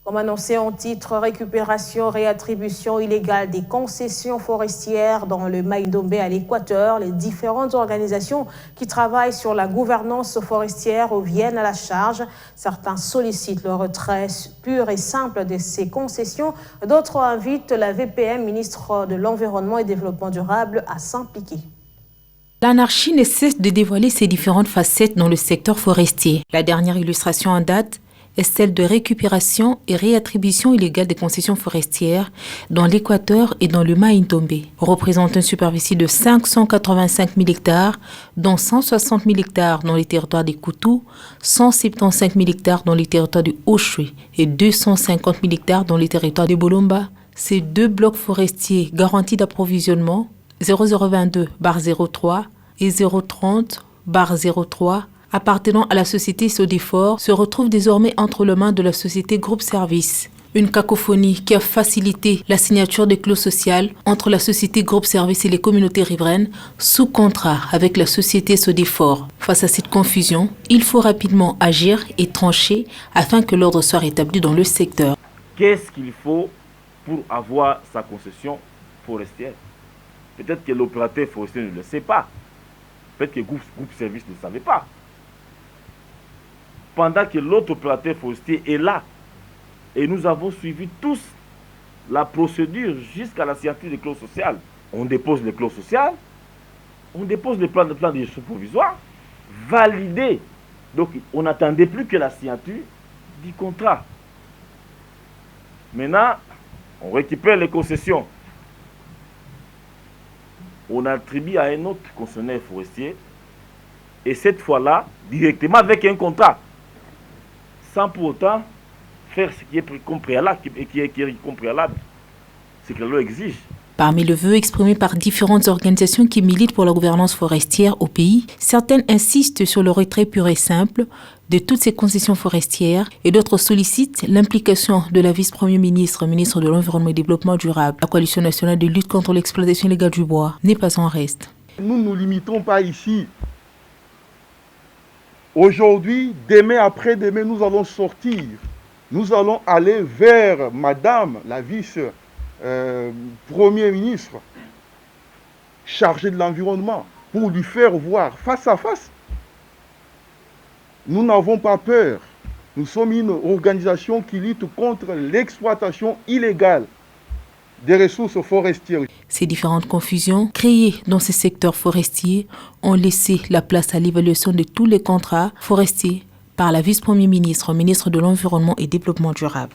Comme annoncé en titre, récupération, réattribution illégale des concessions forestières dans le Maïdombe à l'Équateur. Les différentes organisations qui travaillent sur la gouvernance forestière reviennent à la charge. Certains sollicitent le retrait pur et simple de ces concessions. D'autres invitent la VPM, ministre de l'Environnement et Développement durable, à s'impliquer. L'anarchie ne cesse de dévoiler ses différentes facettes dans le secteur forestier. La dernière illustration en date est celle de récupération et réattribution illégale des concessions forestières dans l'Équateur et dans le Maïdombe, représentant une superficie de 585 000 hectares, dont 160 000 hectares dans les territoires des Koutou, 175 000 hectares dans les territoires du Oshwe et 250 000 hectares dans les territoires de Bolomba. Ces deux blocs forestiers garantis d'approvisionnement 0022/03 et 030/03 appartenant à la société Sodefort se retrouvent désormais entre les mains de la société Groupe Service. Une cacophonie qui a facilité la signature des clauses sociales entre la société Groupe Service et les communautés riveraines sous contrat avec la société Sodefort. Face à cette confusion, il faut rapidement agir et trancher afin que l'ordre soit rétabli dans le secteur. Qu'est-ce qu'il faut pour avoir sa concession forestière? Peut-être que l'opérateur forestier ne le sait pas. Peut-être que le groupe Service ne le savait pas. Pendant que l'autre opérateur forestier est là. Et nous avons suivi tous la procédure jusqu'à la signature des clauses sociales. On dépose les clauses sociales, on dépose le plan de gestion provisoire, validé. Donc on n'attendait plus que la signature du contrat. Maintenant, on récupère les concessions. On attribue à un autre concessionnaire forestier. Et cette fois-là, directement avec un contrat. Sans pour autant faire ce qui est comme préalable, ce que la loi exige. Parmi les vœux exprimés par différentes organisations qui militent pour la gouvernance forestière au pays, certaines insistent sur le retrait pur et simple de toutes ces concessions forestières et d'autres sollicitent l'implication de la vice-premier ministre, ministre de l'Environnement et du Développement durable. La coalition nationale de lutte contre l'exploitation illégale du bois n'est pas en reste. Nous ne nous limitons pas ici. Aujourd'hui, demain, après-demain, nous allons sortir. Nous allons aller vers Madame la vice-premier ministre chargée de l'environnement pour lui faire voir face à face. Nous n'avons pas peur. Nous sommes une organisation qui lutte contre l'exploitation illégale des ressources forestières. Ces différentes confusions créées dans ces secteurs forestiers ont laissé la place à l'évaluation de tous les contrats forestiers par la vice-premier ministre, ministre de l'Environnement et Développement durable.